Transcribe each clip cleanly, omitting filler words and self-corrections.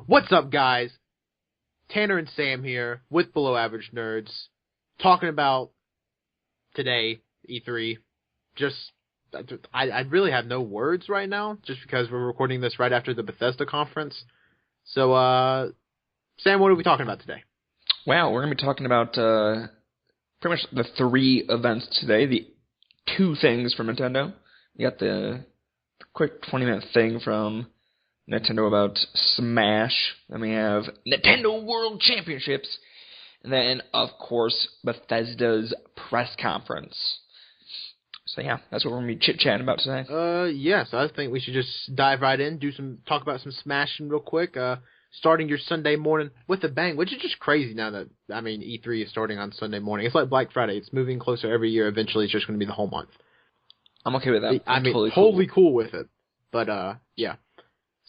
What's up, guys? Tanner and Sam here with Below Average Nerds, talking about today, E3. I really have no words right now, just because we're recording this right after the Bethesda conference. So, Sam, what are we talking about today? Wow, we're going to be talking about pretty much the three events today, the two things from Nintendo. We got the quick 20-minute thing from Nintendo about Smash. Then we have Nintendo World Championships. And then, of course, Bethesda's press conference. So yeah, that's what we're going to be chit-chatting about today. Yes, I think we should just dive right in, talk about some Smashing real quick. Starting your Sunday morning with a bang, which is just crazy now that, E3 is starting on Sunday morning. It's like Black Friday. It's moving closer every year. Eventually, it's just going to be the whole month. I'm okay with that. Totally cool with it. But, yeah.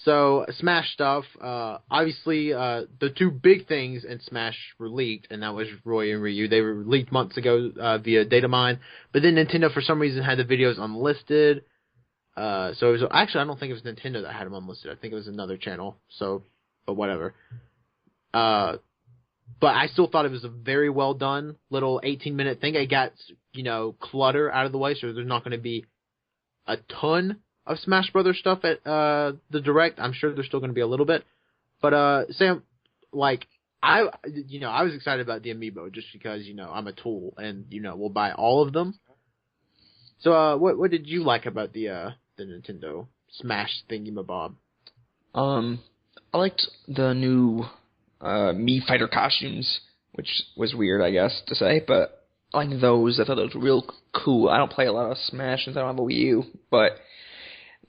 So, Smash stuff. Obviously, the two big things in Smash were leaked, and that was Roy and Ryu. They were leaked months ago via data mine, but then Nintendo, for some reason, had the videos unlisted. So it was, actually, I don't think it was Nintendo that had them unlisted. I think it was another channel, but whatever. But I still thought it was a very well done little 18-minute thing. It got, clutter out of the way, so there's not going to be a ton of Smash Brothers stuff at the Direct. I'm sure there's still going to be a little bit. But, Sam, I was excited about the Amiibo just because, I'm a tool and, we'll buy all of them. So, what did you like about the Nintendo Smash thingy-mabob? I liked the new Mii Fighter costumes, which was weird, I guess, to say, but I liked those. I thought it was real cool. I don't play a lot of Smash since I don't have a Wii U, but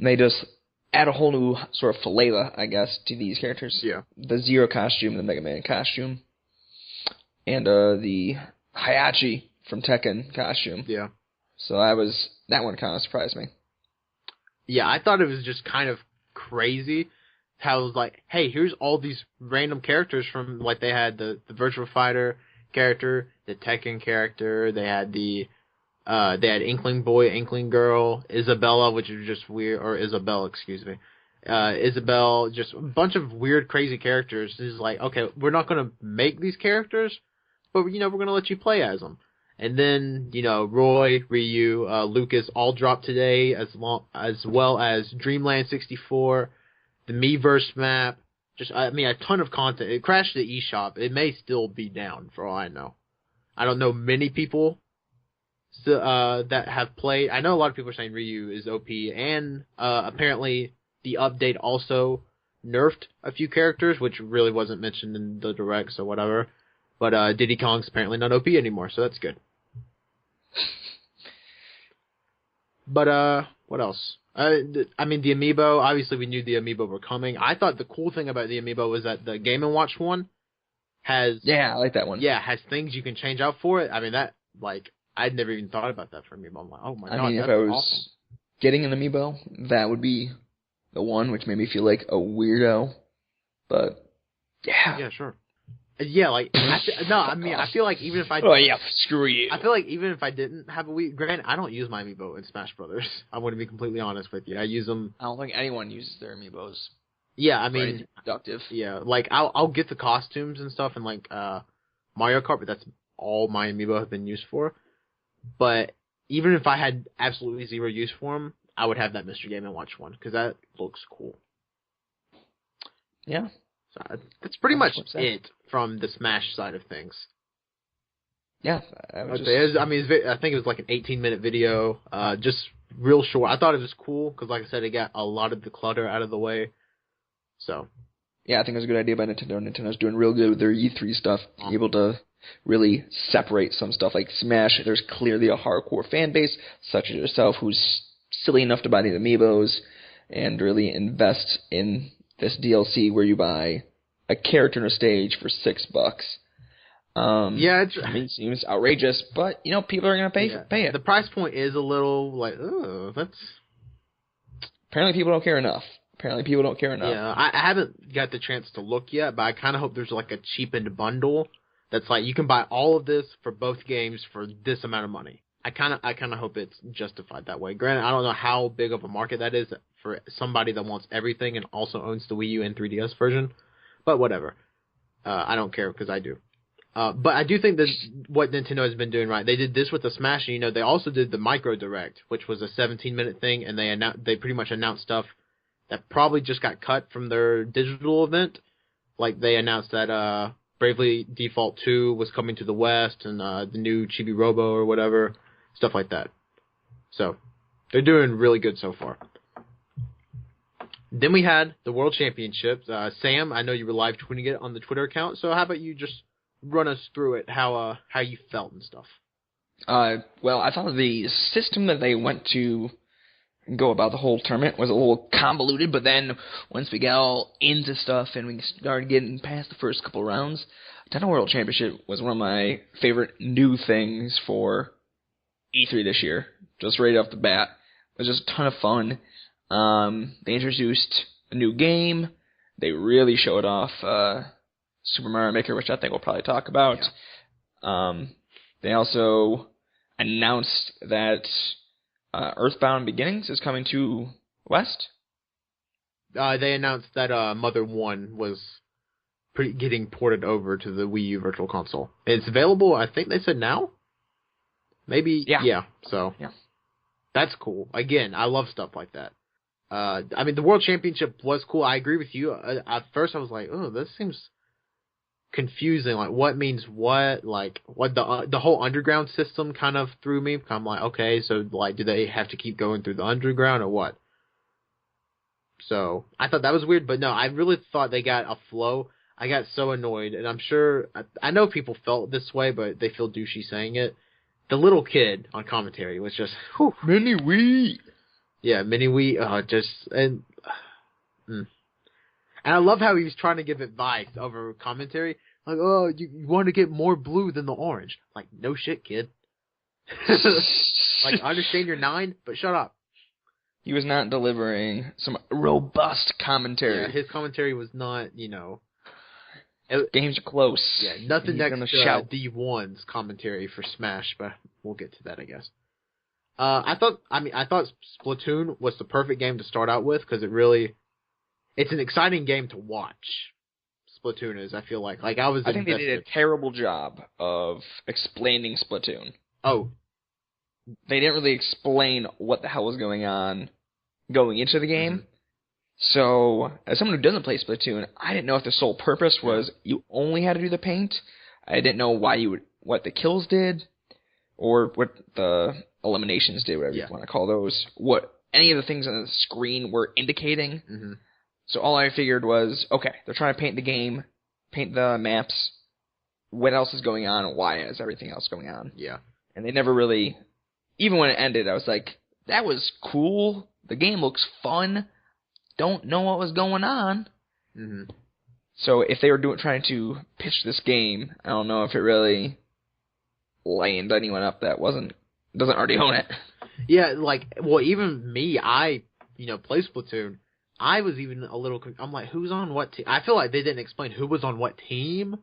they just add a whole new sort of flavor, I guess, to these characters. Yeah. The Zero costume, the Mega Man costume, and the Hayachi from Tekken costume. Yeah. So that one kind of surprised me. Yeah, I thought it was just kind of crazy how it was like, hey, here's all these random characters from, they had the Virtua Fighter character, the Tekken character, they had they had Inkling Boy, Inkling Girl, Isabella, which is just weird, or Isabelle, excuse me. Isabelle, just a bunch of weird, crazy characters. It's like, okay, we're not going to make these characters, but, we're going to let you play as them. And then, Roy, Ryu, Lucas all dropped today, as well as Dreamland 64, the Miiverse map, a ton of content. It crashed the eShop. It may still be down, for all I know. I don't know many people that have played. I know a lot of people are saying Ryu is OP, and apparently the update also nerfed a few characters, which really wasn't mentioned in the Direct, so whatever. But Diddy Kong's apparently not OP anymore, so that's good. But what else? The Amiibo, obviously we knew the Amiibo were coming. I thought the cool thing about the Amiibo was that the Game & Watch one has... Yeah, I like that one. Yeah, has things you can change out for it. I'd never even thought about that for Amiibo. I'm like, oh my god, if I was getting an Amiibo, that would be the one, which made me feel like a weirdo. But, yeah. Yeah, sure. Yeah, I feel like even if I... Oh, yeah, screw you. I feel like even if I didn't have a Wii... Granted, I don't use my Amiibo in Smash Brothers. I want to be completely honest with you. I use them... I don't think anyone uses their Amiibos. Yeah, productive. Yeah, I'll get the costumes and stuff in, Mario Kart, but that's all my Amiibo have been used for. But even if I had absolutely zero use for them, I would have that Mr. Game & Watch one, because that looks cool. Yeah. So that's pretty much it from the Smash side of things. Yeah. I think it was like an 18-minute video, just real short. I thought it was cool, because like I said, it got a lot of the clutter out of the way. So. Yeah, I think it was a good idea by Nintendo. Nintendo's doing real good with their E3 stuff, able to really separate some stuff. Like Smash, there's clearly a hardcore fan base, such as yourself, who's silly enough to buy these Amiibos and really invest in this DLC where you buy a character on a stage for $6. It seems outrageous, but people are gonna pay it. The price point is a little that's. Apparently, people don't care enough. Yeah, I haven't got the chance to look yet, but I kind of hope there's a cheapened bundle that's you can buy all of this for both games for this amount of money. I kind of hope it's justified that way. Granted, I don't know how big of a market that is for somebody that wants everything and also owns the Wii U and 3DS version. But whatever. I don't care because I do. But I do think that what Nintendo has been doing right. They did this with the Smash, and they also did the Micro Direct, which was a 17-minute thing, and they pretty much announced stuff that probably just got cut from their digital event. Like they announced that Bravely Default 2 was coming to the West, and the new Chibi Robo or whatever, stuff like that. So they're doing really good so far. Then we had the World Championships. Sam, I know you were live tweeting it on the Twitter account, so how about you just run us through it, how you felt and stuff. Well, I thought the system that they went to go about the whole tournament was a little convoluted, but then once we got all into stuff and we started getting past the first couple rounds, Nintendo World Championship was one of my favorite new things for E3 this year. Just right off the bat. It was just a ton of fun. They introduced a new game. They really showed off Super Mario Maker, which I think we'll probably talk about. Yeah. They also announced that Earthbound Beginnings is coming to West. They announced that Mother 1 was getting ported over to the Wii U Virtual Console. It's available, I think they said now? Maybe? Yeah. So, yeah. That's cool. Again, I love stuff like that. I mean, the World Championship was cool. I agree with you. At first, I was like, oh, this seems confusing. Like, what means what? Like, what the whole underground system kind of threw me. I'm like, okay, so, like, do they have to keep going through the underground or what? So, I thought that was weird, but no, I really thought they got a flow. I got so annoyed, and I'm sure, I know people felt this way, but they feel douchey saying it. The little kid on commentary was just, whew. Mini Wii! Yeah, Mini Wii, and I love how he was trying to give advice over commentary. Like, oh, you want to get more blue than the orange. Like, no shit, kid. Like, I understand you're 9, but shut up. He was not delivering some robust commentary. Yeah, his commentary was not, games are close. Yeah, nothing next to D1's commentary for Smash, but we'll get to that, I guess. I thought Splatoon was the perfect game to start out with, because it's an exciting game to watch. Splatoon is, I feel like. I think they did a terrible job of explaining Splatoon. Oh. They didn't really explain what the hell was going on going into the game. Mm-hmm. So, as someone who doesn't play Splatoon, I didn't know if the sole purpose was you only had to do the paint. I didn't know what the kills did, or what the eliminations did, whatever you want to call those. What any of the things on the screen were indicating. Mm-hmm. So all I figured was, okay, they're trying to paint the game, paint the maps. What else is going on, and why is everything else going on? Yeah. And they never really, even when it ended, I was like, that was cool. The game looks fun. Don't know what was going on. Mm-hmm. So if they were trying to pitch this game, I don't know if it really lined anyone up that doesn't already own it. Yeah, even me, I play Splatoon. I was even a little. I'm like, who's on what team? I feel like they didn't explain who was on what team.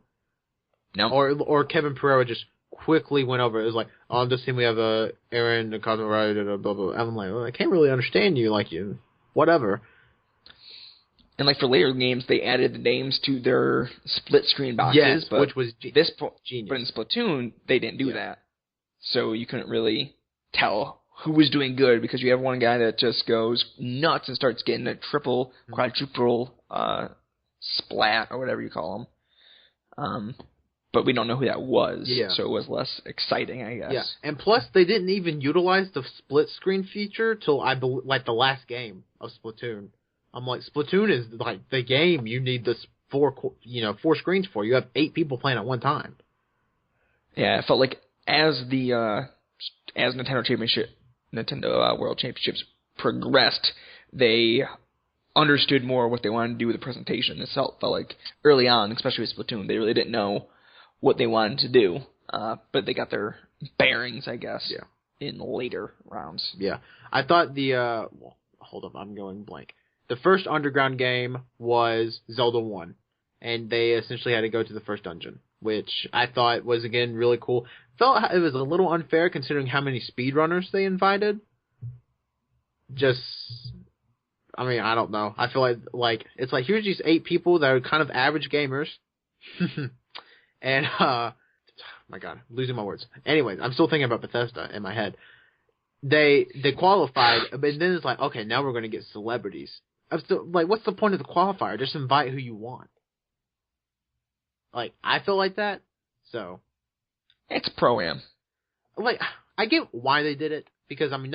No. Or Kevin Pereira just quickly went over it. It was like, on this team we have Aaron, the Cosmo Rider, blah blah. I'm like, well, I can't really understand you, whatever. And for later games, they added the names to their split screen boxes. Yes, but which was genius. But in Genius. Splatoon, they didn't do that. So you couldn't really tell who was doing good, because you have one guy that just goes nuts and starts getting a triple, quadruple splat, or whatever you call them. But we don't know who that was, so it was less exciting, I guess. Yeah, and plus they didn't even utilize the split screen feature till the last game of Splatoon. I'm like, Splatoon is the game you need this four screens for. You have 8 people playing at one time. Yeah, it felt like as Nintendo World Championships progressed, they understood more what they wanted to do with the presentation. It felt like early on, especially with Splatoon, they really didn't know what they wanted to do, but they got their bearings, I guess, in later rounds. Yeah. I thought hold up, I'm going blank. The first underground game was Zelda 1, and they essentially had to go to the first dungeon, which I thought was, again, really cool. Felt it was a little unfair considering how many speedrunners they invited. Just, I mean, I don't know. I feel like it's like here's these 8 people that are kind of average gamers, and my God, I'm losing my words. Anyways, I'm still thinking about Bethesda in my head. They qualified, but then it's like, okay, now we're going to get celebrities. I'm still like, what's the point of the qualifier? Just invite who you want. Like, I feel like that, so It's Pro-Am. Like, I get why they did it, because, I mean,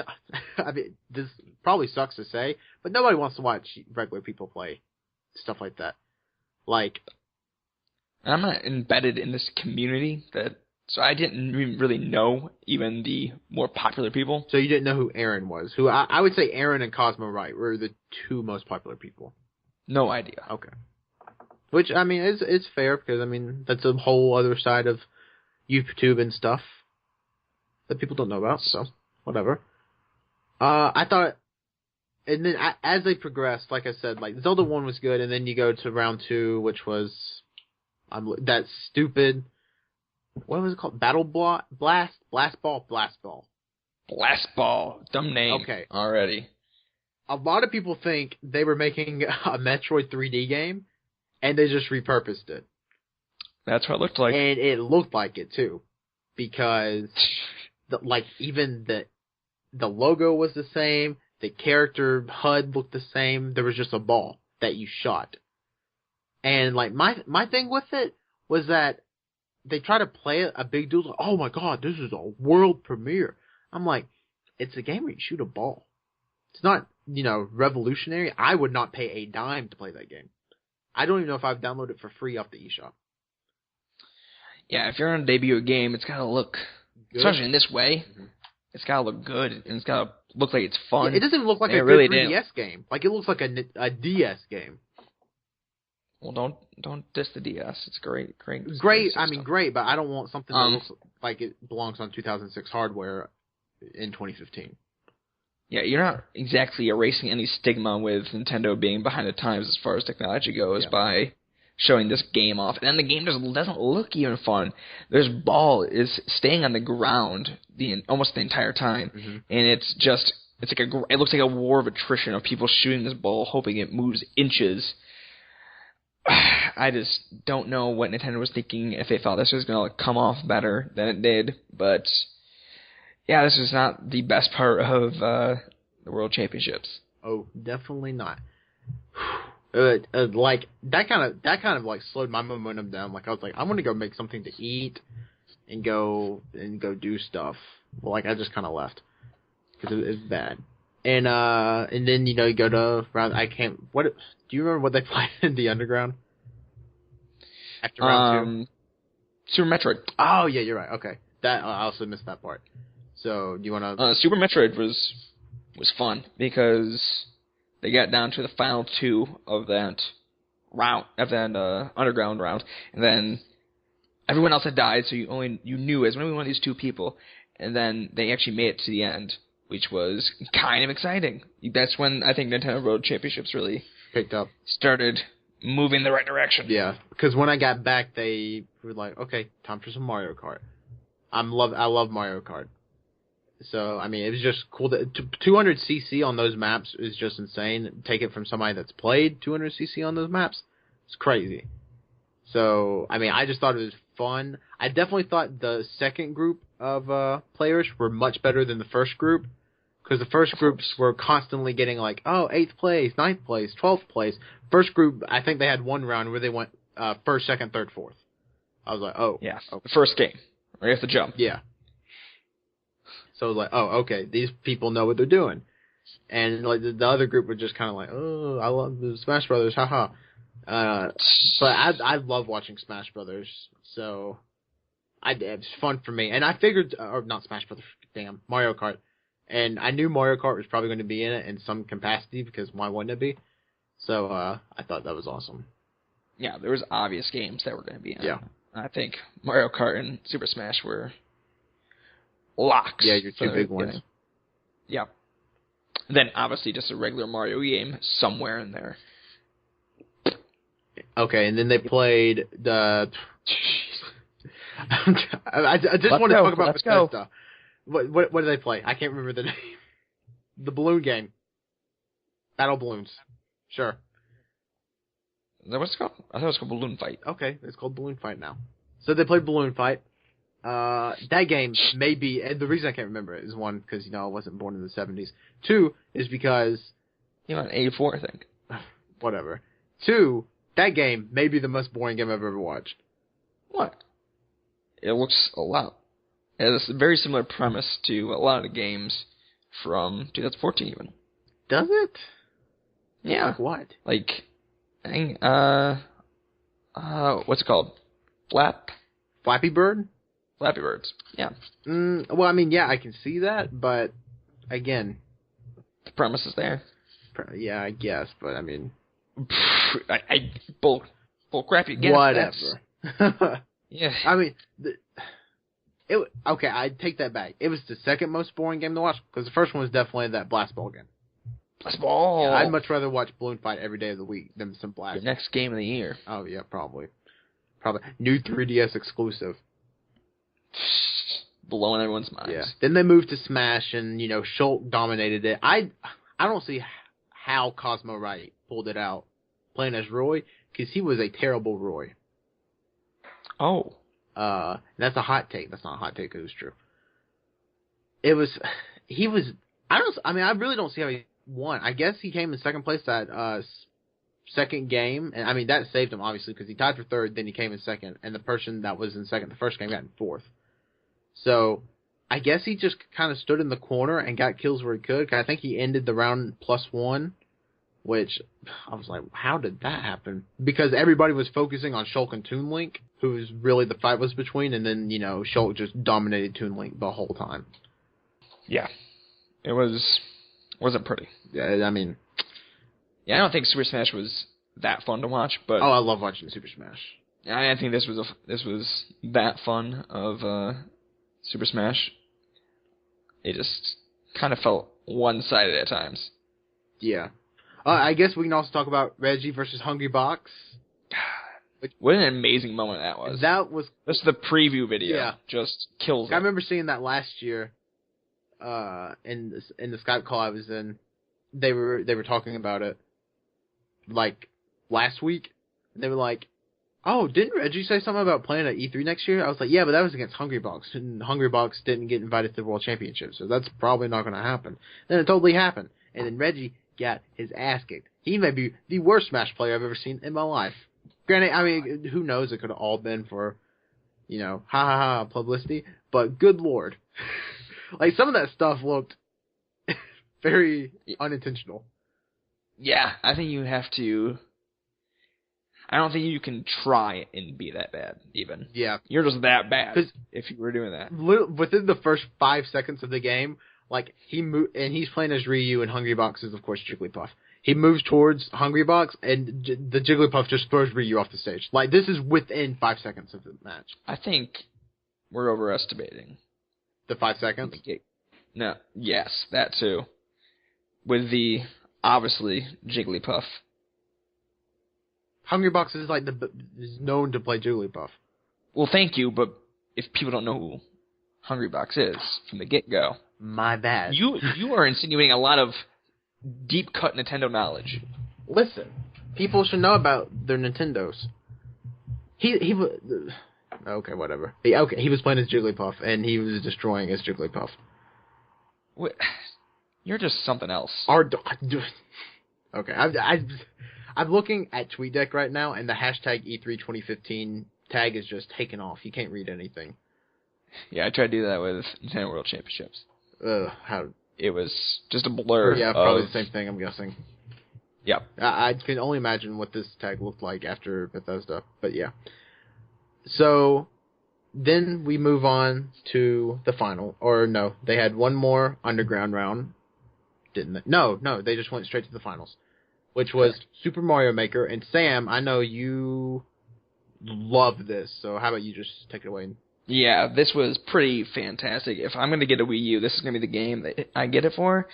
this probably sucks to say, but nobody wants to watch regular people play stuff like that. Like, I'm not embedded in this community, so I didn't really know even the more popular people. so you didn't know who Aaron was, who I would say Aaron and Cosmo Wright were the 2 most popular people. No idea. Okay. Which, I mean, it's fair, because, I mean, that's a whole other side of YouTube and stuff that people don't know about, so whatever. I thought, and then as they progressed, like I said, like Zelda 1 was good, and then you go to round 2, which was that stupid, what was it called? Battle Blast Ball. Blast Ball. Dumb name. Okay. Already. A lot of people think they were making a Metroid 3D game, and they just repurposed it. That's what it looked like. And it looked like it too, because even the logo was the same, the character HUD looked the same. There was just a ball that you shot, and like my thing with it was that they try to play it a big deal. Like, oh my God, this is a world premiere. I'm like, it's a game where you shoot a ball. It's not revolutionary. I would not pay a dime to play that game. I don't even know if I've downloaded it for free off the eShop. Yeah, if you're going to debut a game, it's got to look, good. Especially in this way, it's got to look good, and it's got to look like it's fun. Yeah, it doesn't even look like a good really 3DS game. Like, it looks like a DS game. Well, don't diss the DS. It's great. Great, I mean, great, but I don't want something that looks like it belongs on 2006 hardware in 2015. Yeah, you're not exactly erasing any stigma with Nintendo being behind the times as far as technology goes by showing this game off. And then the game doesn't look even fun. This ball is staying on the ground almost the entire time. Mm-hmm. And it looks like a war of attrition of people shooting this ball, hoping it moves inches. I just don't know what Nintendo was thinking, if they thought this was going to come off better than it did. But yeah, this is not the best part of the World Championships. Oh, definitely not. Like that kind of like slowed my momentum down. Like I was like, I'm gonna go make something to eat and go do stuff. Well, like I just kind of left because it was bad. And then you go to round. What do you remember what they played in the underground after round 2? Super Metroid. Oh yeah, you're right. Okay, that I also missed that part. So do you want to? Super Metroid was fun because they got down to the final 2 of that round, underground round, and then everyone else had died, so you knew as only one of these 2 people, and then they actually made it to the end, which was kind of exciting. That's when I think Nintendo World Championships really picked up, started moving in the right direction. Yeah, because when I got back, they were like, okay, time for some Mario Kart. I love Mario Kart. So, I mean, it was just cool. 200cc on those maps is just insane. Take it from somebody that's played 200cc on those maps. It's crazy. So, I mean, I just thought it was fun. I definitely thought the second group of players were much better than the first group. Because the first groups were constantly getting like, 8th place, 9th place, 12th place. First group, I think they had one round where they went first, second, third, fourth. I was like, oh. Yeah, okay. First game. Or you have to jump. Yeah. So I was like, oh, okay, these people know what they're doing. And like the other group were just kind of like, oh, I love the Smash Brothers, haha. But I love watching Smash Brothers, so it was fun for me. And I figured, or not Smash Brothers, damn, Mario Kart. And I knew Mario Kart was probably going to be in it in some capacity, because why wouldn't it be? So I thought that was awesome. Yeah, there was obvious games that were going to be in it. Yeah. I think Mario Kart and Super Smash were locks. Yeah, your 2 big ones. Yeah. Then obviously just a regular Mario game somewhere in there. Okay, and then they played the. I just want to talk about Bethesda. What did they play? I can't remember the name. The balloon game. Battle Balloons. Sure. Is that what it's called? I thought it was called Balloon Fight. Okay, it's called Balloon Fight now. So they played Balloon Fight. That game may be, and the reason I can't remember it is one, because, I wasn't born in the 70s. Two, is because... 84, I think. Whatever. Two, that game may be the most boring game I've ever watched. What? It looks a lot. It has a very similar premise to a lot of the games from 2014 even. Does it? Yeah. Like what? Like, what's it called? Flappy Bird? Flappy Birds. Yeah. Well, I mean, yeah, I can see that, but again... The premise is there. Yeah, I guess, but I mean... Bull crap, you get whatever. Yeah. I mean... Okay, I take that back. It was the second most boring game to watch, because the first one was definitely that Blast Ball game. Blast Ball! Yeah, I'd much rather watch Balloon Fight every day of the week than some Blast. The next game of the year. Oh, yeah, probably. New 3DS exclusive. Blowing everyone's minds. Yeah. Then they moved to Smash, and, Shulk dominated it. I don't see how Cosmo Wright pulled it out playing as Roy, because he was a terrible Roy. Oh. That's a hot take. That's not a hot take, it was true. I really don't see how he won. I guess he came in second place that, second game, and I mean, that saved him, obviously, because he tied for third, then he came in second, and the person that was in second the first game got in fourth. So, I guess he just kind of stood in the corner and got kills where he could. I think he ended the round +1, which I was like, how did that happen? Because everybody was focusing on Shulk and Toon Link, who really the fight was between, and then, Shulk just dominated Toon Link the whole time. Yeah. It wasn't pretty. Yeah, I mean... Yeah, I don't think Super Smash was that fun to watch, but... Oh, I love watching Super Smash. I think this was that fun of Super Smash. It just kind of felt one-sided at times. Yeah. I guess we can also talk about Reggie versus Hungry Box. What an amazing moment that was. That was... Just the preview video. Yeah. Just kills it. I remember seeing that last year in the Skype call I was in. They were talking about it, like, last week. They were like, oh, didn't Reggie say something about playing at E3 next year? I was like, yeah, but that was against Hungry Box, and Hungry Box didn't get invited to the World Championship, so that's probably not going to happen. Then it totally happened, and then Reggie got his ass kicked. He may be the worst Smash player I've ever seen in my life. Granted, I mean, who knows, it could have all been for, publicity, but good lord. Like, some of that stuff looked very unintentional. Yeah, I think you have to... I don't think you can try and be that bad, even. Yeah. You're just that bad if you were doing that. Within the first 5 seconds of the game, like, he moved, and he's playing as Ryu, and Hungry Box is, of course, Jigglypuff. He moves towards Hungry Box, and the Jigglypuff just throws Ryu off the stage. Like, this is within 5 seconds of the match. I think we're overestimating. The 5 seconds? No, yes, that too. With the, obviously, Jigglypuff. Hungry Box is known to play Jigglypuff. Well, thank you, but if people don't know who Hungry Box is from the get-go... My bad. You are insinuating a lot of deep-cut Nintendo knowledge. Listen, people should know about their Nintendos. He was... Okay, whatever. He was playing as Jigglypuff, and he was destroying his Jigglypuff. What? You're just something else. Okay, I'm looking at TweetDeck right now, and the hashtag E3 2015 tag is just taken off. You can't read anything. Yeah, I tried to do that with Nintendo World Championships. How? It was just a blur. Yeah, probably the same thing, I'm guessing. Yeah. I can only imagine what this tag looked like after Bethesda, but yeah. So, then we move on to the final. Or, no, they had one more underground round, didn't they? No, they just went straight to the finals, which was Super Mario Maker. And Sam, I know you love this, so how about you just take it away? Yeah, this was pretty fantastic. If I'm going to get a Wii U, this is going to be the game that I get it for.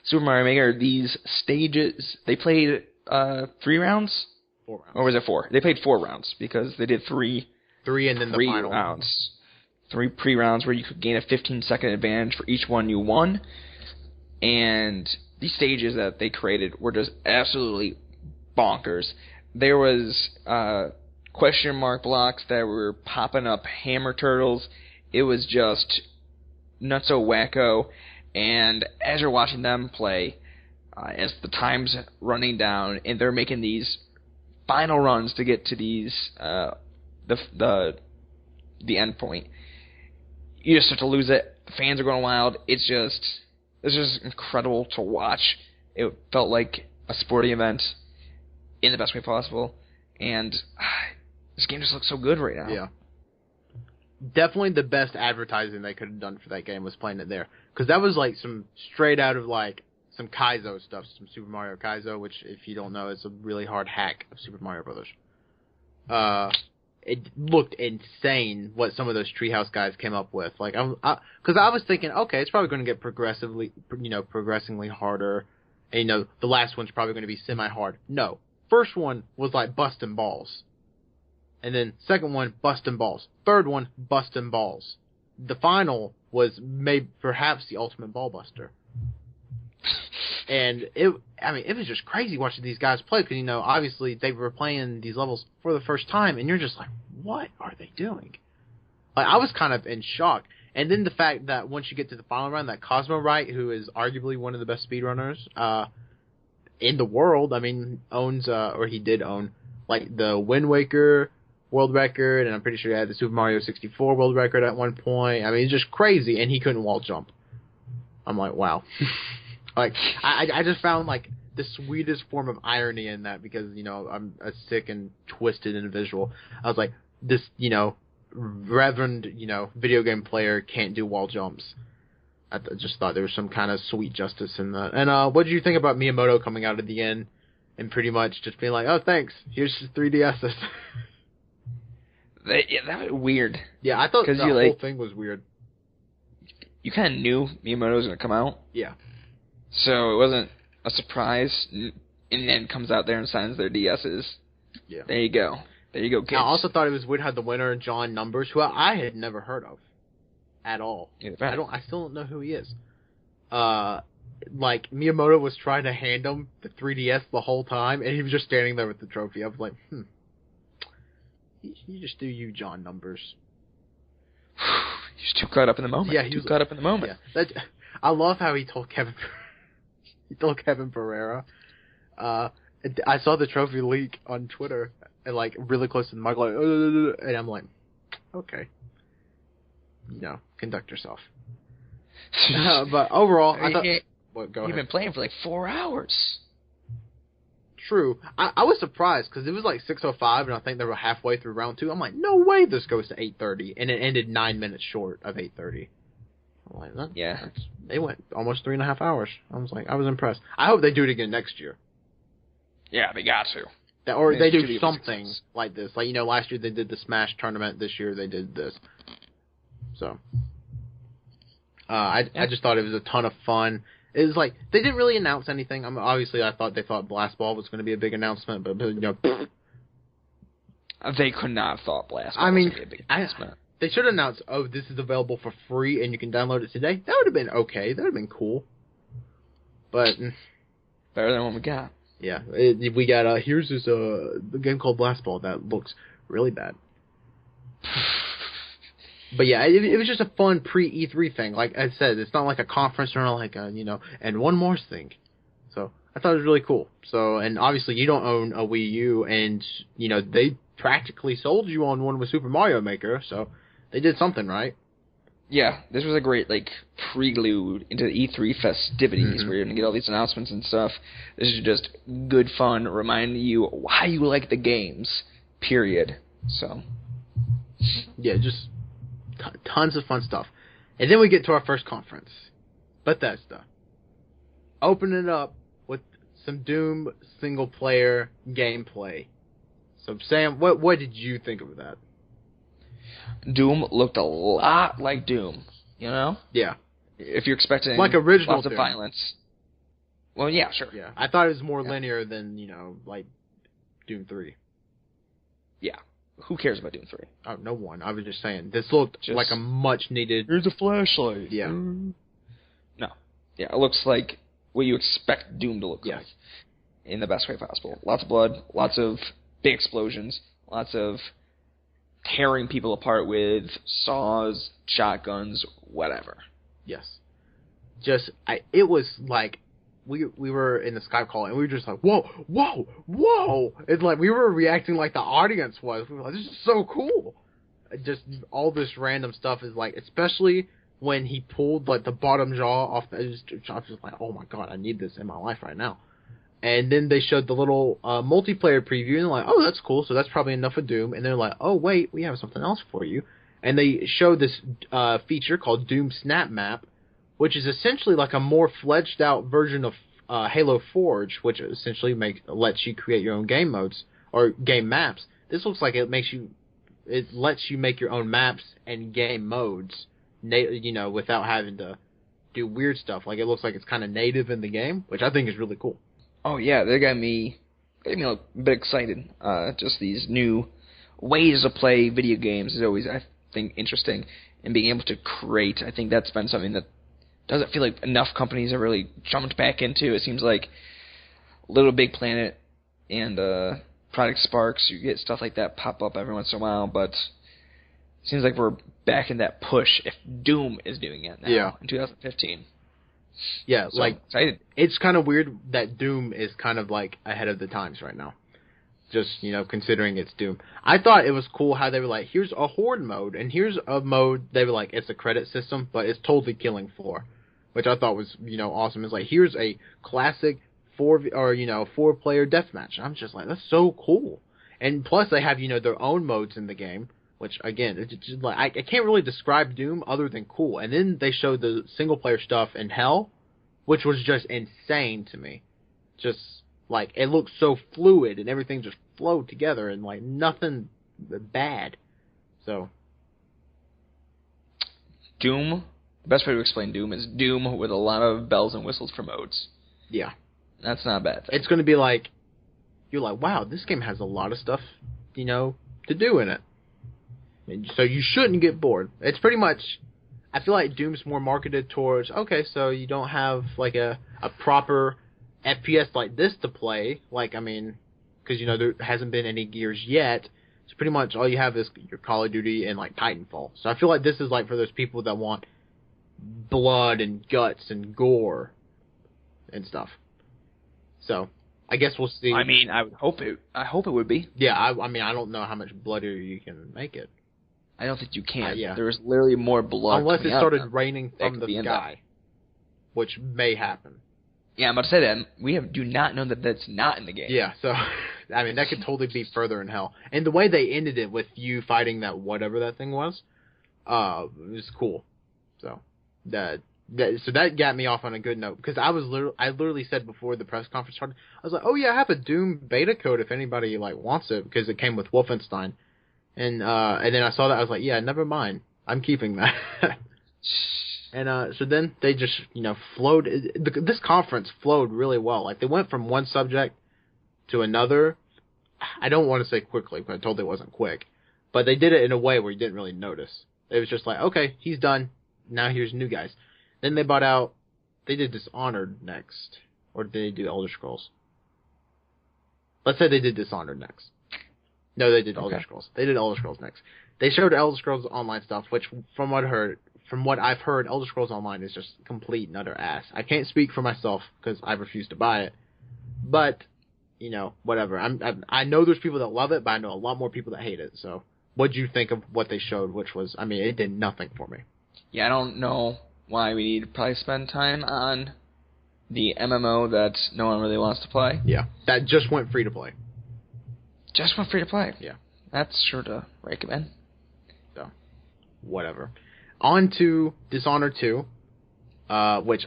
Super Mario Maker, these stages, they played 3 rounds? 4 rounds. Or was it 4? They played 4 rounds because they did 3 and then the final rounds. 3 pre-rounds where you could gain a 15-second advantage for each one you won. And these stages that they created were just absolutely bonkers. There was question mark blocks that were popping up hammer turtles. It was just nutso wacko. And as you're watching them play, as the time's running down, and they're making these final runs to get to these the end point, you just start to lose it. The fans are going wild. It's just incredible to watch. It felt like a sporting event in the best way possible, and this game just looks so good right now. Yeah. Definitely the best advertising they could have done for that game was playing it there. Because that was like some straight out of like some Kaizo stuff, some Super Mario Kaizo, which if you don't know is a really hard hack of Super Mario Brothers. It looked insane what some of those Treehouse guys came up with. Like, because I was thinking, okay, it's probably going to get progressively harder. And, the last one's probably going to be semi-hard. No. First one was like busting balls. And then second one, busting balls. Third one, busting balls. The final was perhaps the ultimate ball buster. And it was just crazy watching these guys play because, obviously they were playing these levels for the first time and you're just like, what are they doing? Like, I was kind of in shock. And then the fact that once you get to the final round, that Cosmo Wright, who is arguably one of the best speedrunners in the world, owns, or he did own, like, the Wind Waker world record, and I'm pretty sure he had the Super Mario 64 world record at one point. It's just crazy, and he couldn't wall jump. I'm like, wow. Like, I just found, like, the sweetest form of irony in that because, I'm a sick and twisted individual. I was like, this, reverend, video game player can't do wall jumps. I just thought there was some kind of sweet justice in that. And what did you think about Miyamoto coming out at the end and pretty much just being like, oh, thanks, here's your 3DSs. That was weird. Yeah, I thought the whole thing was weird. You kind of knew Miyamoto was going to come out. Yeah. So it wasn't a surprise, and then comes out there and signs their DSs. Yeah. There you go. There you go, kids. I also thought it was weird how the winner, John Numbers, who I had never heard of at all. Yeah, I still don't know who he is. Like, Miyamoto was trying to hand him the 3DS the whole time, and he was just standing there with the trophy. I was like, You just do you, John Numbers. He's too caught up in the moment. Yeah, he was caught up in the moment. Yeah, I love how he told Kevin Pereira. I saw the trophy leak on Twitter, and like really close to the mic, like, and I'm like, okay, conduct yourself. But overall, I thought. Go ahead. You've been playing for like 4 hours. True. I was surprised because it was like 6:05, and I think they were halfway through round 2. I'm like, no way this goes to 8:30, and it ended 9 minutes short of 8:30. I'm like, they went almost 3.5 hours. I was impressed. I hope they do it again next year. Yeah, they got to. Or they do something like this. Like, last year they did the Smash tournament. This year they did this. So, I just thought it was a ton of fun. It was like, they didn't really announce anything. Obviously, they thought Blast Ball was going to be a big announcement, but they could not have thought Blast Ball was going to be a big announcement. They should announce, this is available for free and you can download it today. That would have been okay. That would have been cool. But better than what we got. Yeah, we got, here's this the game called Blast Ball that looks really bad. But yeah, it was just a fun pre-E3 thing. Like I said, it's not like a conference or like a, and one more thing. So I thought it was really cool. So, and obviously you don't own a Wii U, and, they practically sold you on one with Super Mario Maker, so they did something right. Yeah, this was a great, prelude into the E3 festivities where you're going to get all these announcements and stuff. This is just good fun, reminding you why you like the games, period. So, yeah, just tons of fun stuff. And then we get to our first conference, Bethesda. Open it up with some Doom single-player gameplay. So, Sam, what did you think of that? Doom looked a lot like Doom, Yeah. If you're expecting like original lots of violence. Well, yeah, sure. Yeah, I thought it was more linear than, like Doom 3. Yeah. Who cares about Doom 3? Oh, no one. I was just saying. This looked like a much-needed... Here's a flashlight. Yeah. No. Yeah, it looks like what you expect Doom to look like in the best way possible. Lots of blood, lots of big explosions, lots of tearing people apart with saws, shotguns, whatever. Yes. It was like, we were in the Skype call, and we were just like, whoa, whoa, whoa! It's like, we were reacting like the audience was. We were like, this is so cool! Just all this random stuff is like, especially when he pulled, like, the bottom jaw off, I was just like, oh my god, I need this in my life right now. And then they showed the little multiplayer preview, and they're like, oh, that's cool, so that's probably enough of Doom. And they're like, oh, wait, we have something else for you. And they showed this feature called Doom Snap Map, which is essentially like a more fledged out version of Halo Forge, which essentially lets you create your own game modes, or game maps. This looks like it lets you make your own maps and game modes, without having to do weird stuff. Like, it looks like it's kind of native in the game, which I think is really cool. Oh yeah, they got me a bit excited. Just these new ways to play video games is always, I think, interesting. And being able to create, I think that's been something that doesn't feel like enough companies have really jumped back into. It seems like Little Big Planet and Project Sparks, you get stuff like that pop up every once in a while, but it seems like we're back in that push if Doom is doing it now in 2015. Yeah, so excited. It's kind of weird that Doom is kind of like ahead of the times right now. Just, considering it's Doom. I thought it was cool how they were like, here's a horde mode, and here's a mode, they were like, it's a credit system, but it's totally killing floor. Which I thought was, awesome. It's like, here's a classic 4-player deathmatch. I'm just like, that's so cool. And plus they have, their own modes in the game, which, again, it's just like, I can't really describe Doom other than cool. And then they showed the single-player stuff in Hell, which was just insane to me. Just, like, it looked so fluid, and everything just flowed together, and, like, nothing bad. So. Doom, the best way to explain Doom is Doom with a lot of bells and whistles for modes. Yeah. That's not a bad thing. It's going to be like, you're like, wow, this game has a lot of stuff, to do in it. So you shouldn't get bored. It's pretty much, I feel like Doom's more marketed towards, okay, so you don't have, like, a proper FPS like this to play. Like, I mean, because, there hasn't been any Gears yet. So pretty much all you have is your Call of Duty and, like, Titanfall. So I feel like this is, like, for those people that want blood and guts and gore and stuff. So I guess we'll see. I mean, I hope it would be. Yeah, I mean, I don't know how much bloodier you can make it. I don't think you can. Yeah. There's literally more blood. Unless it started raining from the sky, which may happen. Yeah, I'm about to say that. We do not know that that's not in the game. Yeah, so, I mean, that could totally be further in hell. And the way they ended it with you fighting that whatever that thing was was cool. So, that got me off on a good note. Because I literally said before the press conference started, I was like, oh yeah, I have a Doom beta code if anybody, like, wants it, because it came with Wolfenstein. And then I saw that, I was like, yeah, never mind. I'm keeping that. And so then they just, flowed. This conference flowed really well. Like, they went from one subject to another. I don't want to say quickly, because I told they it wasn't quick. But they did it in a way where you didn't really notice. It was just like, okay, he's done. Now here's new guys. Then they did Dishonored next. Or did they do Elder Scrolls? Let's say they did Dishonored next. No, they did Elder Scrolls. They did Elder Scrolls next. They showed Elder Scrolls Online stuff, which, from what I've heard, Elder Scrolls Online is just complete and utter ass. I can't speak for myself, because I refuse to buy it. But, whatever. I know there's people that love it, but I know a lot more people that hate it. So, what'd you think of what they showed, which was, I mean, it did nothing for me. Yeah, I don't know why we need to probably spend time on the MMO that no one really wants to play. Yeah, that just went free to play. Just went free to play. Yeah. That's sure to recommend. So, whatever. On to Dishonored 2, which,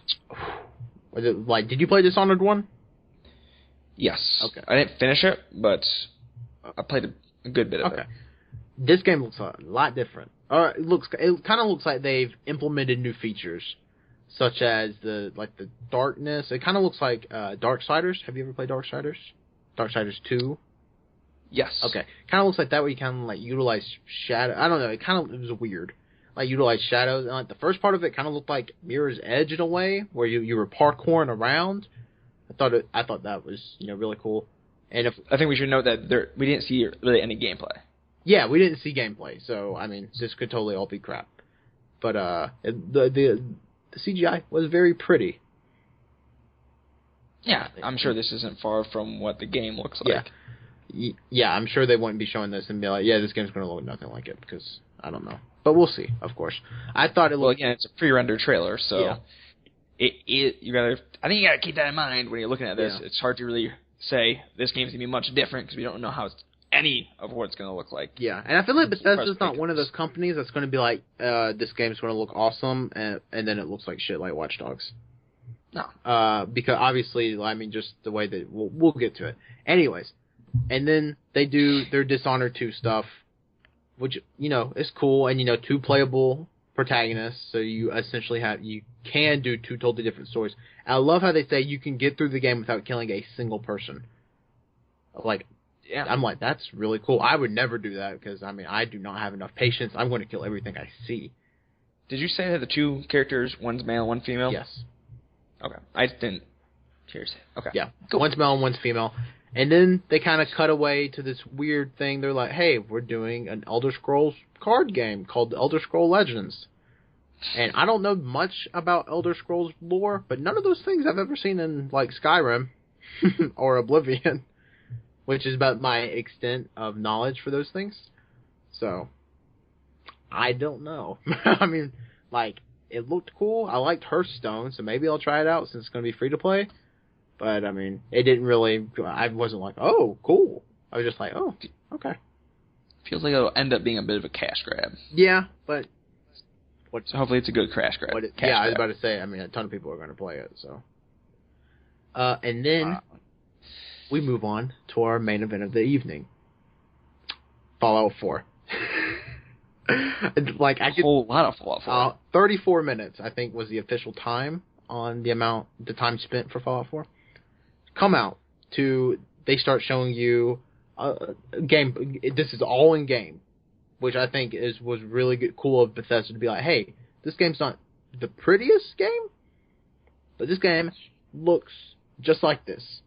was it, like, did you play Dishonored 1? Yes. Okay. I didn't finish it, but I played a good bit of it. This game looks a lot different. It kind of looks like they've implemented new features, such as the darkness. It kind of looks like Darksiders. Have you ever played Darksiders? Darksiders 2? Yes. Okay. Kind of looks like that, where you kind of, like, utilize shadow. I don't know. It was weird. like utilize shadows, and like the first part of it kind of looked like Mirror's Edge in a way, where you were parkouring around. I thought that was really cool. And I think we should note that we didn't see really any gameplay. Yeah, we didn't see gameplay, so I mean this could totally all be crap. But the CGI was very pretty. Yeah, I'm sure this isn't far from what the game looks like. Yeah, I'm sure they wouldn't be showing this and be like, yeah, this game's going to look nothing like it, because I don't know. But we'll see, of course. I thought it looked... Well, again, it's a pre-rendered trailer, so I think you gotta keep that in mind when you're looking at this. Yeah. It's hard to really say this game's going to be much different, because we don't know how any of what it's going to look like. Yeah, and I feel like Bethesda's not one of those companies that's going to be like, this game's going to look awesome, and then it looks like shit like Watch Dogs. No. Because obviously, I mean, just the way that... We'll get to it. Anyways, and then they do their Dishonored 2 stuff, which, is cool, and, 2 playable protagonists, so you essentially you can do 2 totally different stories. And I love how they say you can get through the game without killing a single person. Like, yeah, I'm like, that's really cool. I would never do that, because, I mean, I do not have enough patience. I'm going to kill everything I see. Did you say that the 2 characters, one's male, one female? Yes. Okay. I didn't. Cheers. Okay. Yeah. Cool. One's male and one's female. And then they kind of cut away to this weird thing. They're like, hey, we're doing an Elder Scrolls card game called Elder Scrolls Legends. And I don't know much about Elder Scrolls lore, but none of those things I've ever seen in, like, Skyrim or Oblivion, which is about my extent of knowledge for those things. So, I don't know. I mean, like... It looked cool. I liked Hearthstone, so maybe I'll try it out since it's going to be free to play. But, I mean, it didn't really... I wasn't like, oh, cool. I was just like, oh, okay. Feels like it'll end up being a bit of a cash grab. Yeah, but... So hopefully it's a good cash grab. I was about to say, I mean, a ton of people are going to play it, so... and then we move on to our main event of the evening. Fallout 4. Like a whole lot of Fallout 4. 34 minutes, I think, was the official time on the time spent for Fallout 4. Come out they start showing you a game. This is all in game, which I think was really good, cool of Bethesda to be like, hey, this game's not the prettiest game, but this game looks just like this.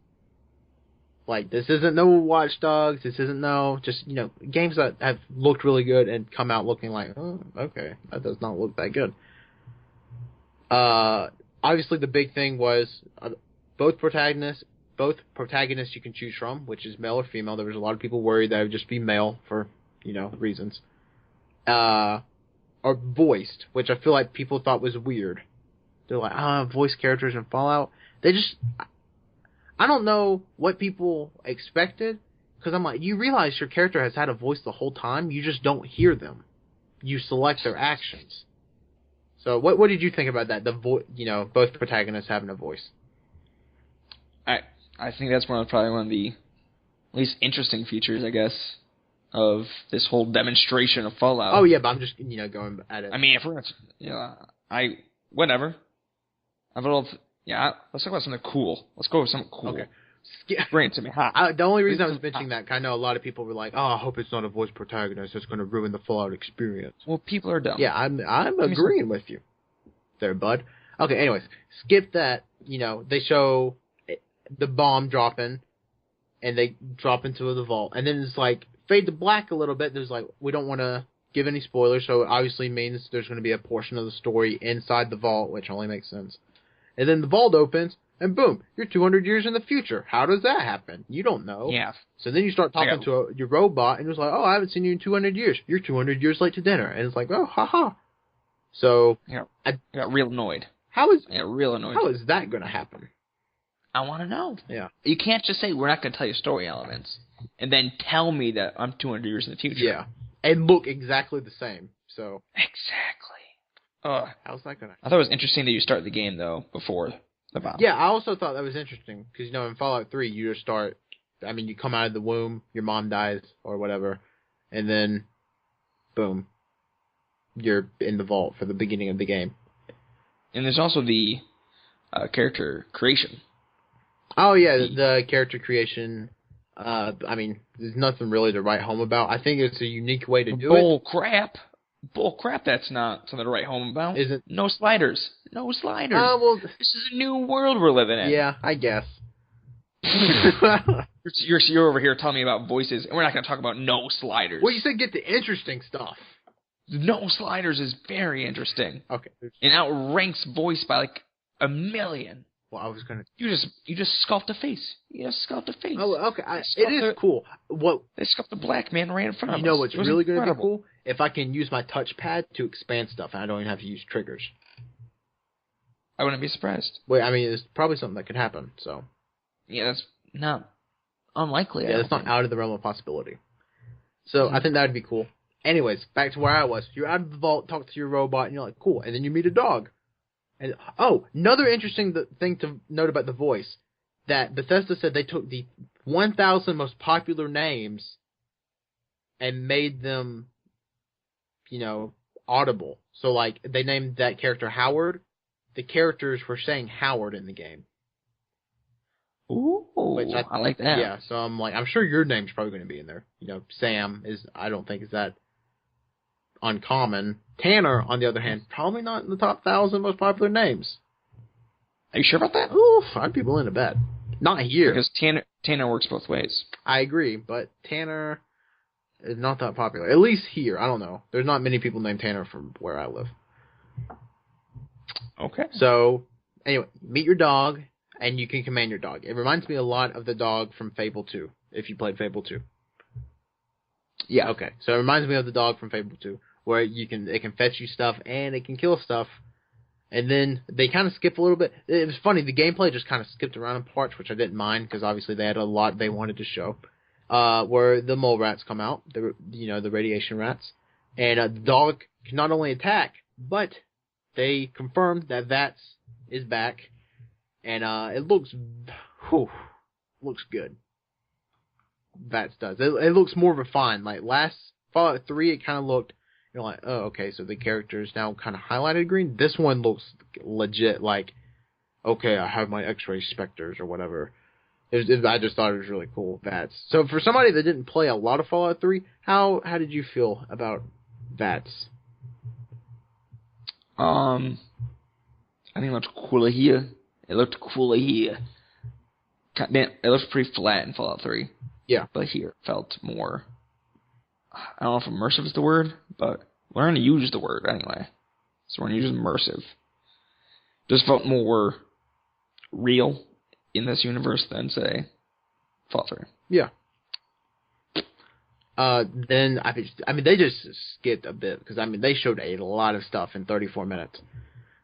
Like, this isn't no Watch Dogs, this isn't just, games that have looked really good and come out looking like, oh, okay, that does not look that good. Obviously the big thing was both protagonists you can choose from, which is male or female. There was a lot of people worried that it would just be male for, reasons. Are voiced, which I feel like people thought was weird. They're like, voice characters in Fallout. I don't know what people expected, because I'm like, you realize your character has had a voice the whole time, you just don't hear them. You select their actions. So what did you think about that? Both protagonists having a voice. I think that's probably one of the least interesting features, I guess, of this whole demonstration of Fallout. Oh yeah, but I'm just going at it. I mean, if we're whatever. Let's talk about something cool. Let's go with something cool. Okay. Bring it to me. The only reason I was mentioning that, because I know a lot of people were like, oh, I hope it's not a voice protagonist that's going to ruin the Fallout experience. Well, people are dumb. Yeah, I'm agreeing with you there, bud. Okay, anyways, skip that. They show the bomb dropping, and they drop into the vault. And then it's like, fade to black a little bit. There's like, we don't want to give any spoilers, so it obviously means there's going to be a portion of the story inside the vault, which only makes sense. And then the vault opens, and boom, you're 200 years in the future. How does that happen? You don't know. Yeah. So then you start talking to your robot, and it's like, oh, I haven't seen you in 200 years. You're 200 years late to dinner. And it's like, oh, haha. So... I got real annoyed. Real annoyed. How is that going to happen? I want to know. Yeah. You can't just say, we're not going to tell you story elements, and then tell me that I'm 200 years in the future. Yeah. And look exactly the same, so... Exactly. How's that gonna? I thought it was interesting that you start the game though before the bomb. Yeah, I also thought that was interesting because in Fallout 3 you just start. I mean, you come out of the womb, your mom dies or whatever, and then, boom, you're in the vault for the beginning of the game. And there's also the character creation. Oh yeah, the character creation. I mean, there's nothing really to write home about. I think it's a unique way to do it. Bull crap. bull crap. That's not something to write home about. Is it? No sliders. No sliders. Well, this is a new world we're living in. Yeah, I guess. You're over here telling me about voices, and we're not going to talk about no sliders. Well, you said get the interesting stuff. No sliders is very interesting. Okay. It outranks voice by like 1,000,000. Well, I was gonna. You just sculpt a face. You just sculpt a face. Oh, okay. It is cool. They sculpt a black man right in front of us. You know what's really going to be incredible. cool? If I can use my touchpad to expand stuff, and I don't even have to use triggers. I wouldn't be surprised. Wait, I mean, it's probably something that could happen. So. Yeah, that's not unlikely. Yeah, that's not out of the realm of possibility. So I think that would be cool. Anyways, back to where I was. You're out of the vault, talk to your robot, and you're like, cool. And then you meet a dog. And another interesting thing to note about the voice, that Bethesda said they took the 1,000 most popular names and made them, audible. So, like, they named that character Howard. The characters were saying Howard in the game. Ooh, I like that. Yeah, so I'm sure your name's probably going to be in there. Sam I don't think is that uncommon. Tanner, on the other hand, probably not in the top 1,000 most popular names. Are you sure about that? Oof, I'd be willing to bet. Not here. Because Tanner works both ways. I agree, but Tanner is not that popular. At least here. I don't know. There's not many people named Tanner from where I live. Okay. So, anyway, meet your dog, and you can command your dog. It reminds me a lot of the dog from Fable 2, if you played Fable 2. Yeah. Okay, so it reminds me of the dog from Fable 2, where it can fetch you stuff, and it can kill stuff. And then they kind of skip a little bit. It was funny, the gameplay just kind of skipped around in parts, which I didn't mind, because obviously they had a lot they wanted to show. Where the mole rats come out, the radiation rats. And the dog can not only attack, but they confirmed that Vats is back. And it looks good. Vats does. It looks more refined. Like last Fallout 3, it kind of looked, like, oh, okay, so the character is now kind of highlighted green. This one looks legit like, okay, I have my X-ray specters or whatever. I just thought it was really cool, Vats. So for somebody that didn't play a lot of Fallout 3, how did you feel about Vats? I think it looked cooler here. It looked pretty flat in Fallout 3. Yeah. But here it felt more, I don't know if immersive is the word, but we're going to use the word anyway. So we're going to use immersive. Just felt more real in this universe than, say, Fallout 3. Yeah. Then, they just skipped a bit, because, they showed a lot of stuff in 34 minutes.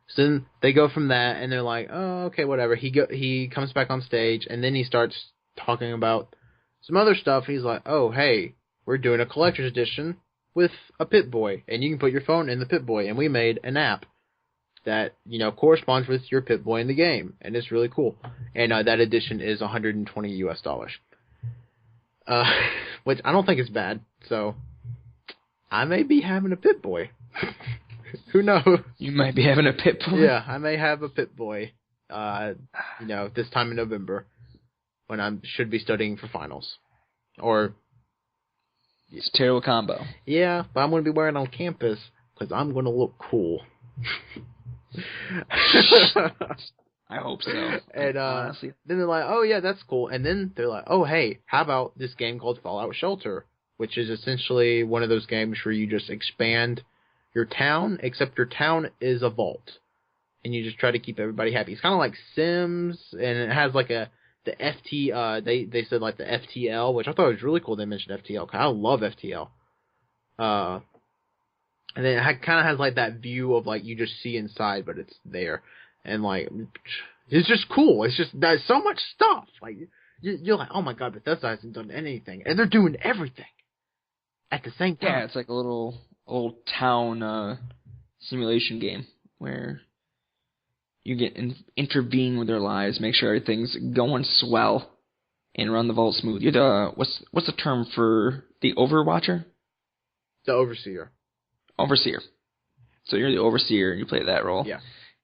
So then they go from that, and they're like, oh, okay, whatever. He comes back on stage, and then he starts talking about some other stuff. He's like, oh, hey, we're doing a collector's edition with a Pip-Boy, and you can put your phone in the Pip-Boy, and we made an app that, corresponds with your Pip-Boy in the game, and it's really cool. And that edition is $120 US. Which I don't think is bad, so I may be having a Pip-Boy. Who knows? You might be having a Pip-Boy. Yeah, I may have a Pip-Boy, this time in November, when I should be studying for finals. Or... It's a terrible combo. Yeah, but I'm going to be wearing it on campus, because I'm going to look cool. I hope so. And honestly. Then they're like, oh yeah, that's cool. And then they're like, oh hey, how about this game called Fallout Shelter, which is essentially one of those games where you just expand your town, except your town is a vault, and you just try to keep everybody happy. It's kind of like Sims, and it has like the FT. They said like the FTL, which I thought was really cool. They mentioned FTL, 'cause I love FTL. And then it kind of has like that view of like you just see inside, but it's there. And, like, it's just cool. It's just, there's so much stuff. Like, you're like, oh my god, Bethesda hasn't done anything. And they're doing everything at the same time. Yeah, it's like a little town simulation game where you get intervene with their lives, make sure everything's going swell, and run the vault smooth. You're what's the term for the Overwatcher? The Overseer. Overseer. So you're the Overseer, and you play that role. Yeah.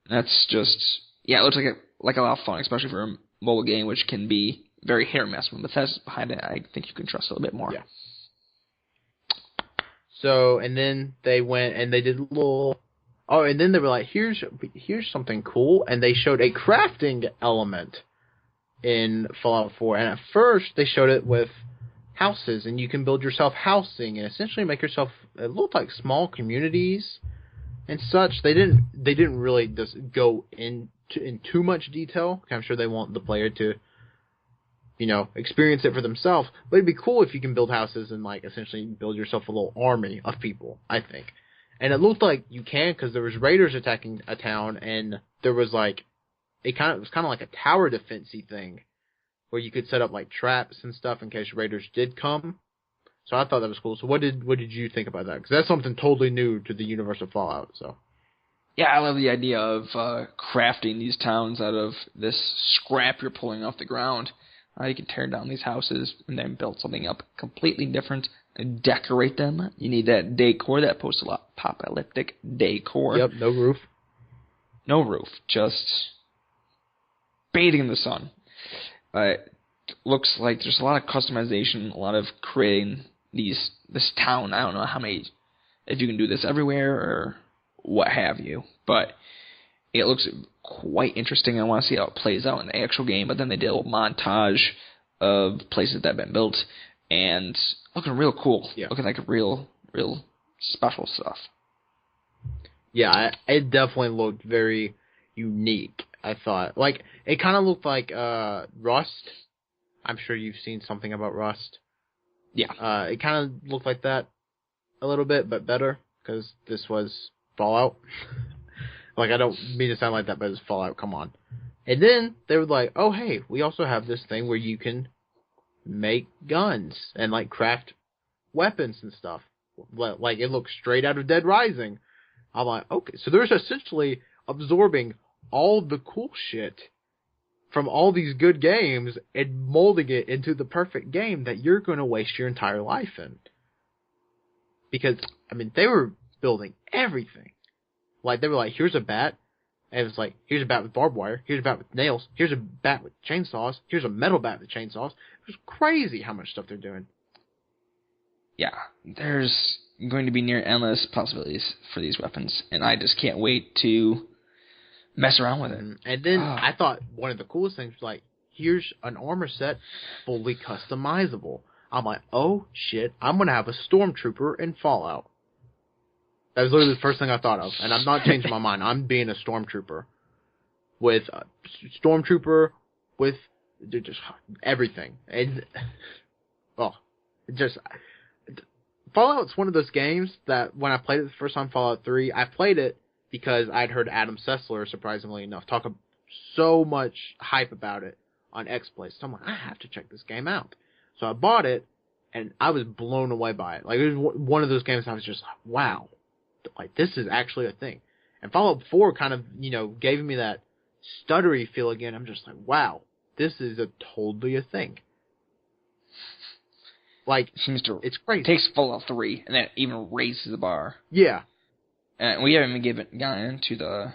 That's just, it looks like a lot of fun, especially for a mobile game, which can be very hit or miss. When Bethesda's behind it, I think you can trust it a little bit more. Yeah. So, and then they went and they did a little. Oh, and then they were like, here's something cool, and they showed a crafting element in Fallout 4. And at first, they showed it with houses, and you can build yourself housing and essentially make yourself. It looked like small communities and such. They didn't really just go in too much detail. I'm sure they want the player to, experience it for themselves. But it'd be cool if you can build houses and like essentially build yourself a little army of people, I think. And it looked like you can because there was raiders attacking a town, and there was like it was kind of like a tower defensey thing where you could set up like traps and stuff in case raiders did come. So I thought that was cool. So what did you think about that? Because that's something totally new to the universe of Fallout. So yeah, I love the idea of crafting these towns out of this scrap you're pulling off the ground. You can tear down these houses and then build something up completely different and decorate them. You need that decor, that post-apocalyptic decor. Yep, no roof. No roof, just bathing in the sun. Looks like there's a lot of customization, a lot of creating this town. I don't know if you can do this everywhere or what have you, but it looks quite interesting. I want to see how it plays out in the actual game, but then they did a little montage of places that have been built, and looking real cool. Yeah. Looking like real special stuff. Yeah, it definitely looked very unique, I thought. Like, it kind of looked like Rust. I'm sure you've seen something about Rust. Yeah. It kind of looked like that a little bit, but better, because this was Fallout. Like, I don't mean to sound like that, but it's Fallout, come on. And then they were like, oh, hey, we also have this thing where you can make guns and, like, craft weapons and stuff. Like, it looks straight out of Dead Rising. I'm like, okay, so they're essentially absorbing all the cool shit from all these good games and molding it into the perfect game that you're going to waste your entire life in. Because, I mean, they were building everything. Like, they were like, here's a bat. And it was like, here's a bat with barbed wire. Here's a bat with nails. Here's a bat with chainsaws. Here's a metal bat with chainsaws. It was crazy how much stuff they're doing. Yeah, there's going to be near endless possibilities for these weapons, and I just can't wait to mess around with it. And then I thought one of the coolest things was like, here's an armor set fully customizable. I'm like, oh shit, I'm going to have a stormtrooper in Fallout. That was literally the first thing I thought of, and I'm not changing my mind. I'm being a stormtrooper. With just everything. And, Fallout's one of those games that when I played it the first time, Fallout 3, I played it because I'd heard Adam Sessler, surprisingly enough, talk so much hype about it on XPlay. So I'm like, I have to check this game out. So I bought it, and I was blown away by it. Like, it was one of those games I was just like, wow. Like, this is actually a thing. And Fallout 4 kind of, gave me that stuttery feel again. I'm just like, wow, this is totally a thing. Like, it's crazy. It takes Fallout 3, and then even raises the bar. Yeah. And we haven't even gotten into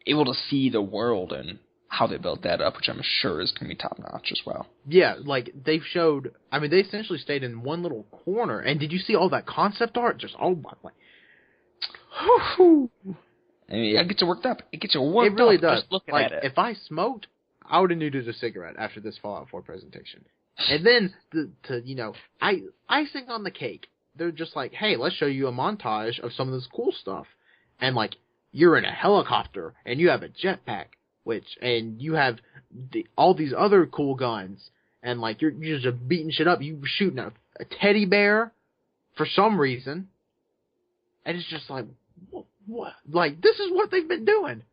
able to see the world and how they built that up, which I'm sure is going to be top-notch as well. Yeah, like, they essentially stayed in one little corner. And did you see all that concept art? Just, oh my, like, I mean, it gets you worked up. It gets you worked up. It really does. Just looking like, at it. If I smoked, I would have needed a cigarette after this Fallout 4 presentation. And then, icing on the cake, they're just like, hey, let's show you a montage of some of this cool stuff. And, like, you're in a helicopter, and you have a jetpack, and you have all these other cool guns, and, like, you're just beating shit up. You're shooting a teddy bear for some reason. And it's just like, what? Like, this is what they've been doing.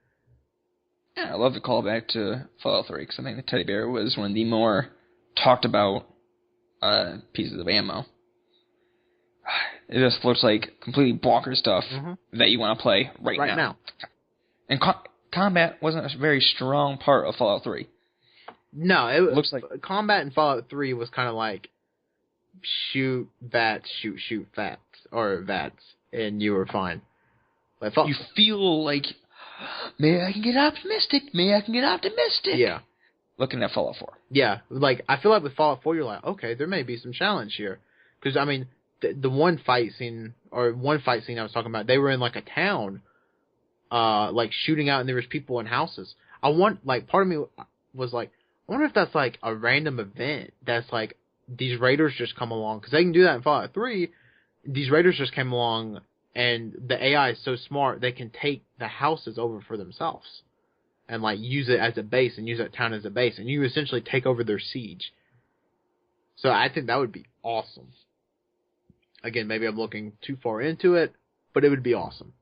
Yeah, I love the callback to Fallout 3, because I think the teddy bear was one of the more talked about pieces of ammo. It just looks like completely bonkers stuff that you want to play right now. And combat wasn't a very strong part of Fallout 3. No, it looks like combat in Fallout 3 was kind of like shoot vats, shoot vats, or vats, and you were fine. You feel like, maybe I can get optimistic. Yeah. Looking at Fallout 4. Yeah, like, I feel like with Fallout 4, you're like, okay, there may be some challenge here. Because, I mean, the one fight scene I was talking about, they were in like a town, like shooting out, and there was people in houses. Part of me was like, I wonder if that's like a random event that's like these raiders just come along, because they can do that in Fallout 3. These raiders just came along, and the AI is so smart they can take the houses over for themselves and like use it as a base and use that town as a base, and you essentially take over their siege. So I think that would be awesome. Again, maybe I'm looking too far into it, but it would be awesome.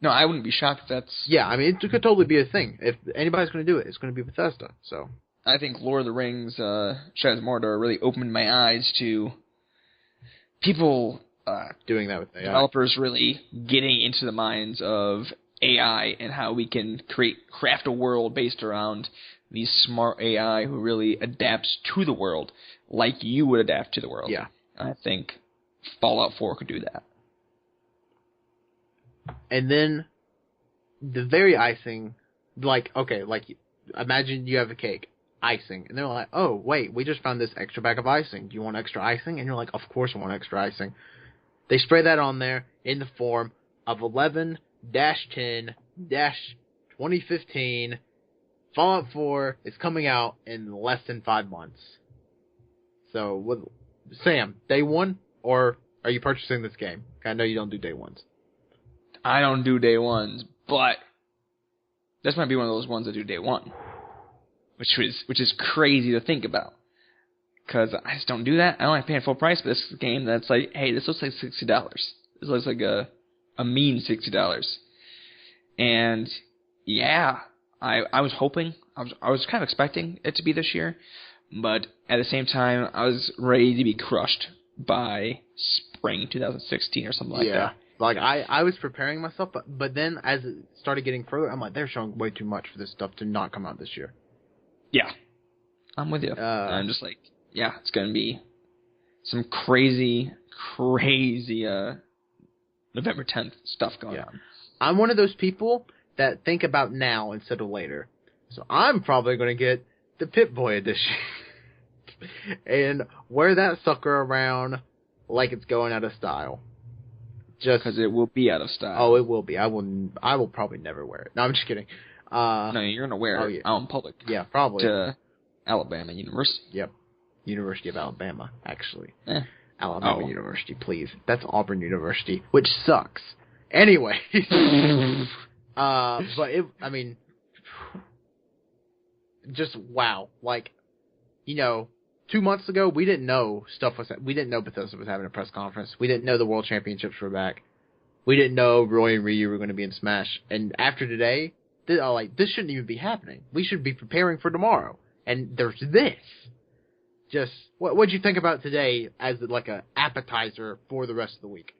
No, I wouldn't be shocked if that's... Yeah, I mean, it could totally be a thing. If anybody's going to do it, it's going to be Bethesda. So I think Lord of the Rings, Shadows of Mordor really opened my eyes to people... doing that with AI. Developers really getting into the minds of AI and how we can craft a world based around these smart AI who really adapts to the world like you would adapt to the world. Yeah. I think Fallout 4 could do that. And then the very icing, imagine you have a cake, icing, and they're like, oh, wait, we just found this extra bag of icing. Do you want extra icing? And you're like, of course I want extra icing. They spray that on there in the form of 11-10-2015. Fallout 4 is coming out in less than 5 months. So, Sam, day one, or are you purchasing this game? I know you don't do day ones. I don't do day ones, but this might be one of those ones that do day one, which is crazy to think about. Because I just don't do that. I don't like paying full price for this game that's like, hey, this looks like $60. This looks like a mean $60. And, yeah, I was hoping, I was kind of expecting it to be this year, but at the same time, I was ready to be crushed by spring 2016 or something like that. Yeah, like, I was preparing myself, but then as it started getting further, I'm like, they're showing way too much for this stuff to not come out this year. Yeah, I'm with you. I'm just like, yeah, it's going to be some crazy November 10th stuff going on. I'm one of those people that think about now instead of later. So I'm probably going to get the Pip-Boy edition and wear that sucker around like it's going out of style. Just because it will be out of style. Oh, it will be. I will probably never wear it. No, I'm just kidding. No, you're going to wear it out in public. Yeah, probably. To Alabama University. Yep. University of Alabama, actually. Alabama University, please. That's Auburn University, which sucks. Anyway. Just wow. Like, 2 months ago, we didn't know Bethesda was having a press conference. We didn't know the World Championships were back. We didn't know Roy and Ryu were going to be in Smash. And after today, this shouldn't even be happening. We should be preparing for tomorrow. And there's this. Just, what'd you think about today as like a appetizer for the rest of the week?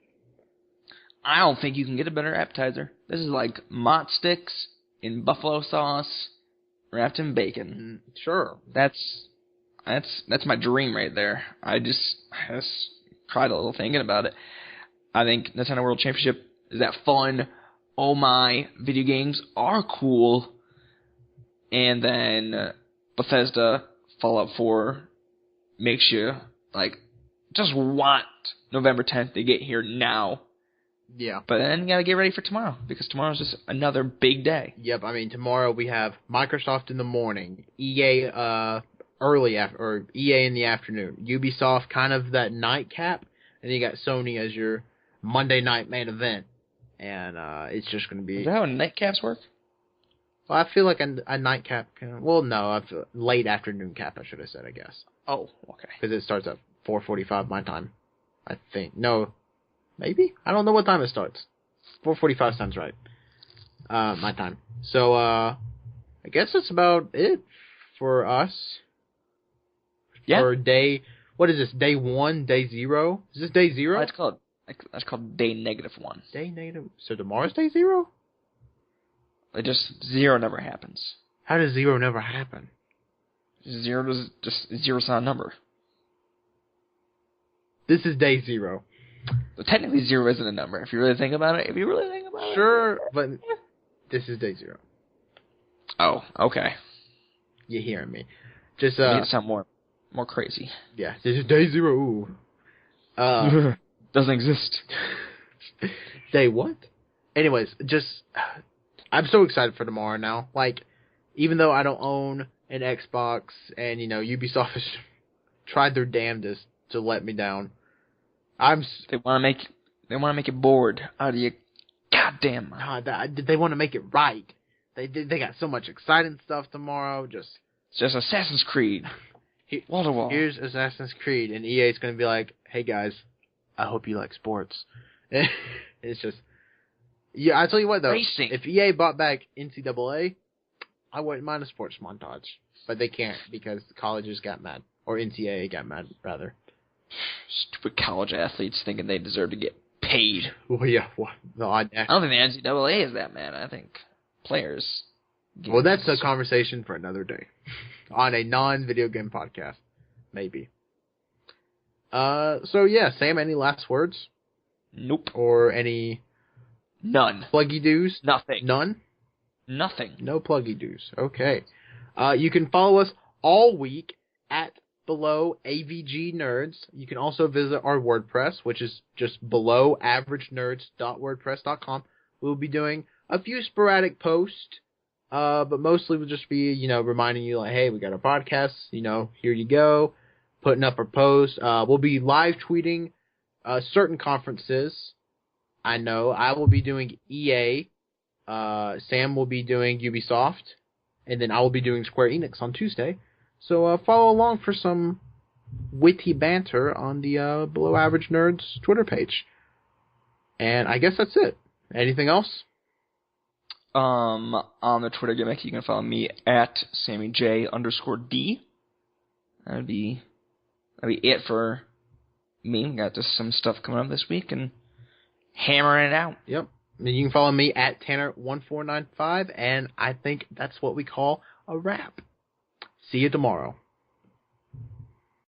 I don't think you can get a better appetizer. This is like mott sticks in buffalo sauce wrapped in bacon. Sure. That's my dream right there. I just cried a little thinking about it. I think Nintendo World Championship is that fun. Oh my, video games are cool. And then Bethesda Fallout 4 makes you just want November 10th to get here now. Yeah. But then you gotta get ready for tomorrow, because tomorrow's just another big day. Yep, I mean, tomorrow we have Microsoft in the morning, EA EA in the afternoon, Ubisoft kind of that nightcap, and then you got Sony as your Monday night main event. And it's just going to be... Is that how nightcaps work? Well, I feel like a nightcap late afternoon cap, I should have said, I guess. Oh, okay. Because it starts at 4:45 my time, I think. No, maybe? I don't know what time it starts. 4:45 sounds right. My time. So, I guess that's about it for us. Yeah. For day... What is this? Day 1? Day 0? Is this day 0? That's called day -1. Day negative... So tomorrow's day 0? Just 0 never happens. How does 0 never happen? 0's not a number. This is day 0. But technically 0 isn't a number, if you really think about it. Sure, but this is day 0. Oh, okay. You're hearing me. Just need to sound more crazy. Yeah, this is day 0. Ooh. Doesn't exist. Say what? Anyways, I'm so excited for tomorrow now. Like, even though I don't own an Xbox, and Ubisoft has tried their damnedest to let me down, They want to make it bored out of you. Goddamn. They want to make it right. They got so much exciting stuff tomorrow. It's just Assassin's Creed. Wall to wall. Here's Assassin's Creed, and EA's going to be like, "Hey guys, I hope you like sports." It's just, yeah. I tell you what though, Racing. If EA bought back NCAA, I wouldn't mind a sports montage, but they can't because the colleges got mad, or NCAA got mad rather. Stupid college athletes thinking they deserve to get paid. Well, yeah. Well, no, I don't think the NCAA is that mad. I think players. Well, that's a conversation for another day. On a non-video game podcast. Maybe. So yeah, Sam, any last words? Nope. Or any... None. Pluggy doos? Nothing. None? Nothing. No pluggy doos. Okay. You can follow us all week at Below AVG Nerds. You can also visit our WordPress, which is just belowaveragenerds.wordpress.com. We'll be doing a few sporadic posts, but mostly we'll just be, reminding you, like, hey, we got a podcast, here you go, putting up our posts. We'll be live tweeting certain conferences. I know I will be doing EA. Sam will be doing Ubisoft, and then I will be doing Square Enix on Tuesday. So follow along for some witty banter on the Below Average Nerds Twitter page. And I guess that's it. Anything else? On the Twitter gimmick, you can follow me at SammyJ_D. That'd be it for me. We got just some stuff coming up this week and hammering it out. Yep. And you can follow me at Tanner1495, and I think that's what we call a wrap. See you tomorrow.